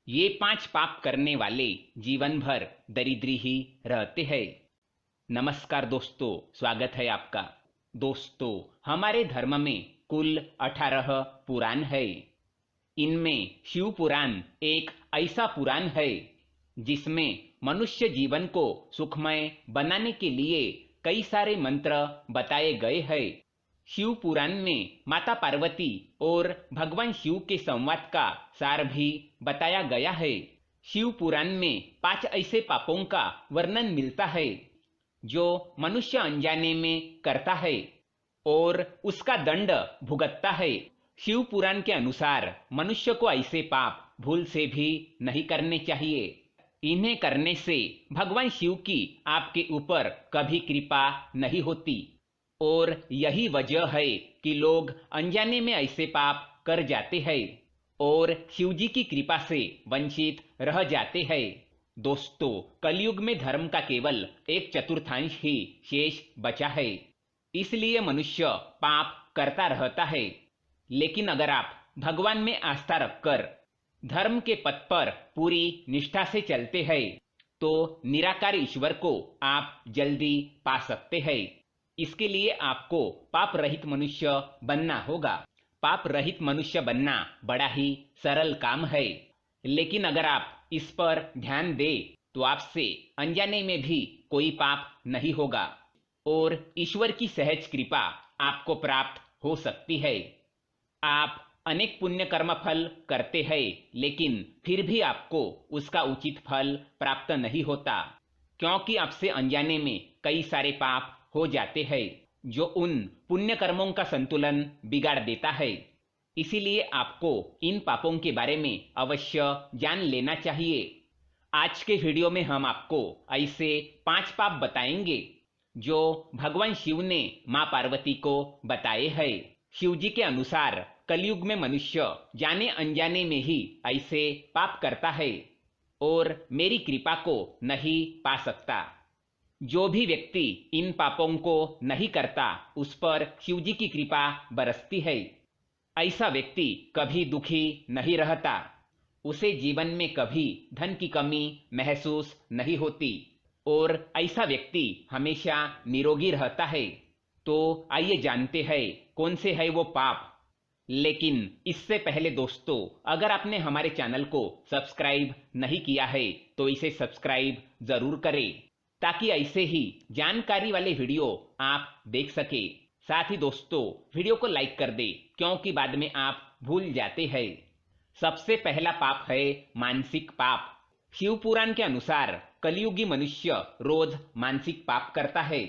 ये 5 पाप करने वाले जीवन भर दरिद्री ही रहते हैं। नमस्कार दोस्तों, स्वागत है आपका। दोस्तों, हमारे धर्म में कुल 18 पुराण है। इनमें शिव पुराण एक ऐसा पुराण है जिसमें मनुष्य जीवन को सुखमय बनाने के लिए कई सारे मंत्र बताए गए हैं। शिव पुराण में माता पार्वती और भगवान शिव के संवाद का सार भी बताया गया है। शिव पुराण में 5 ऐसे पापों का वर्णन मिलता है जो मनुष्य अनजाने में करता है और उसका दंड भुगतता है। शिव पुराण के अनुसार मनुष्य को ऐसे पाप भूल से भी नहीं करने चाहिए। इन्हें करने से भगवान शिव की आपके ऊपर कभी कृपा नहीं होती और यही वजह है कि लोग अनजाने में ऐसे पाप कर जाते हैं और शिवजी की कृपा से वंचित रह जाते हैं। दोस्तों, कलयुग में धर्म का केवल 1/4 ही शेष बचा है, इसलिए मनुष्य पाप करता रहता है। लेकिन अगर आप भगवान में आस्था रखकर धर्म के पथ पर पूरी निष्ठा से चलते हैं तो निराकार ईश्वर को आप जल्दी पा सकते हैं। इसके लिए आपको पाप रहित मनुष्य बनना होगा। पाप रहित मनुष्य बनना बड़ा ही सरल काम है, लेकिन अगर आप इस पर ध्यान दें तो आपसे अनजाने में भी कोई पाप नहीं होगा और ईश्वर की सहज कृपा आपको प्राप्त हो सकती है। आप अनेक पुण्य कर्म फल करते हैं, लेकिन फिर भी आपको उसका उचित फल प्राप्त नहीं होता, क्योंकि आपसे अनजाने में कई सारे पाप हो जाते हैं जो उन पुण्य कर्मों का संतुलन बिगाड़ देता है। इसीलिए आपको इन पापों के बारे में अवश्य जान लेना चाहिए। आज के वीडियो में हम आपको ऐसे 5 पाप बताएंगे जो भगवान शिव ने मां पार्वती को बताए हैं। शिव जी के अनुसार कलयुग में मनुष्य जाने अनजाने में ही ऐसे पाप करता है और मेरी कृपा को नहीं पा सकता। जो भी व्यक्ति इन पापों को नहीं करता उस पर शिवजी की कृपा बरसती है। ऐसा व्यक्ति कभी दुखी नहीं रहता, उसे जीवन में कभी धन की कमी महसूस नहीं होती और ऐसा व्यक्ति हमेशा निरोगी रहता है। तो आइए जानते हैं कौन से है वो पाप। लेकिन इससे पहले दोस्तों, अगर आपने हमारे चैनल को सब्सक्राइब नहीं किया है तो इसे सब्सक्राइब जरूर करें, ताकि ऐसे ही जानकारी वाले वीडियो आप देख सके। साथ ही दोस्तों, वीडियो को लाइक कर दे, क्योंकि बाद में आप भूल जाते हैं। सबसे पहला पाप है मानसिक पाप। शिव पुराण के अनुसार कलयुगी मनुष्य रोज मानसिक पाप करता है।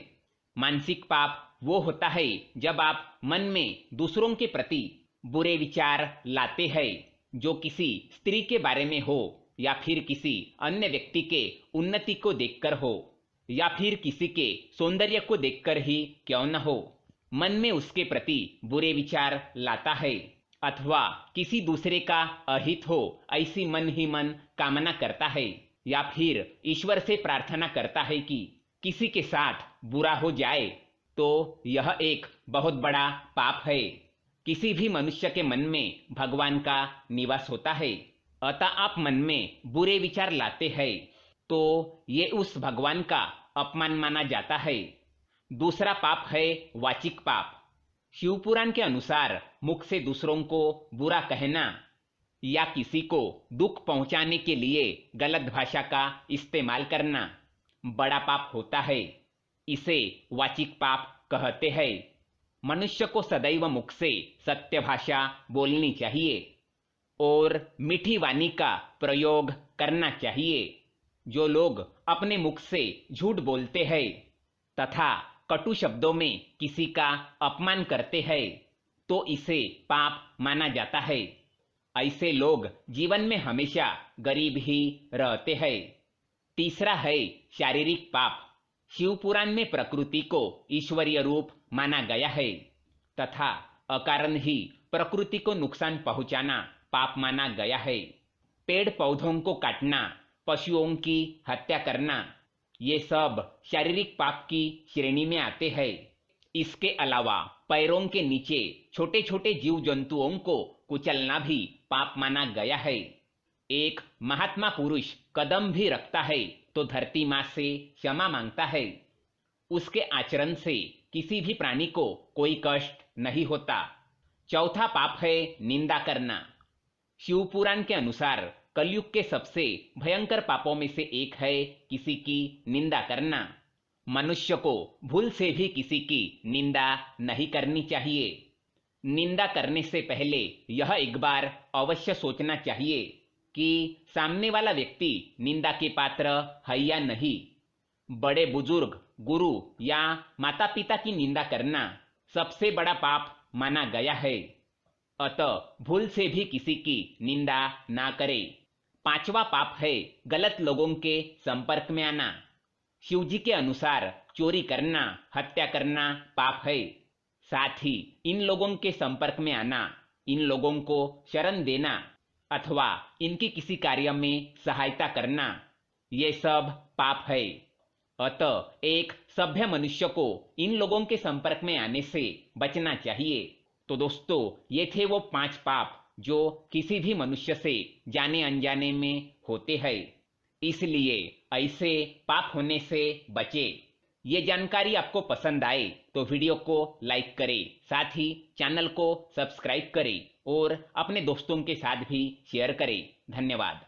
मानसिक पाप वो होता है जब आप मन में दूसरों के प्रति बुरे विचार लाते हैं, जो किसी स्त्री के बारे में हो या फिर किसी अन्य व्यक्ति के उन्नति को देखकर हो या फिर किसी के सौंदर्य को देखकर ही क्यों न हो, मन में उसके प्रति बुरे विचार लाता है अथवा किसी दूसरे का अहित हो ऐसी मन ही मन कामना करता है या फिर ईश्वर से प्रार्थना करता है कि किसी के साथ बुरा हो जाए, तो यह एक बहुत बड़ा पाप है। किसी भी मनुष्य के मन में भगवान का निवास होता है, अतः आप मन में बुरे विचार लाते हैं तो ये उस भगवान का अपमान माना जाता है। दूसरा पाप है वाचिक पाप। शिव पुराण के अनुसार मुख से दूसरों को बुरा कहना या किसी को दुख पहुंचाने के लिए गलत भाषा का इस्तेमाल करना बड़ा पाप होता है। इसे वाचिक पाप कहते हैं। मनुष्य को सदैव मुख से सत्य भाषा बोलनी चाहिए और मीठी वाणी का प्रयोग करना चाहिए। जो लोग अपने मुख से झूठ बोलते हैं तथा कटु शब्दों में किसी का अपमान करते हैं तो इसे पाप माना जाता है। ऐसे लोग जीवन में हमेशा गरीब ही रहते हैं। तीसरा है शारीरिक पाप। शिव पुराण में प्रकृति को ईश्वरीय रूप माना गया है तथा अकारण ही प्रकृति को नुकसान पहुंचाना पाप माना गया है। पेड़ पौधों को काटना, पशुओं की हत्या करना, ये सब शारीरिक पाप की श्रेणी में आते हैं। इसके अलावा पैरों के नीचे छोटे छोटे जीव जंतुओं को कुचलना भी पाप माना गया है। एक महात्मा पुरुष कदम भी रखता है तो धरती माँ से क्षमा मांगता है। उसके आचरण से किसी भी प्राणी को कोई कष्ट नहीं होता। चौथा पाप है निंदा करना। शिव पुराण के अनुसार कलयुग के सबसे भयंकर पापों में से एक है किसी की निंदा करना। मनुष्य को भूल से भी किसी की निंदा नहीं करनी चाहिए। निंदा करने से पहले यह एक बार अवश्य सोचना चाहिए कि सामने वाला व्यक्ति निंदा के पात्र है या नहीं। बड़े बुजुर्ग, गुरु या माता पिता की निंदा करना सबसे बड़ा पाप माना गया है। अतः भूल से भी किसी की निंदा ना करें। पांचवा पाप है गलत लोगों के संपर्क में आना। शिवजी के अनुसार चोरी करना, हत्या करना पाप है। साथ ही इन लोगों के संपर्क में आना, इन लोगों को शरण देना अथवा इनकी किसी कार्य में सहायता करना, ये सब पाप है। अतः एक सभ्य मनुष्य को इन लोगों के संपर्क में आने से बचना चाहिए। तो दोस्तों, ये थे वो 5 पाप जो किसी भी मनुष्य से जाने अनजाने में होते हैं। इसलिए ऐसे पाप होने से बचे। ये जानकारी आपको पसंद आए तो वीडियो को लाइक करें, साथ ही चैनल को सब्सक्राइब करें और अपने दोस्तों के साथ भी शेयर करें। धन्यवाद।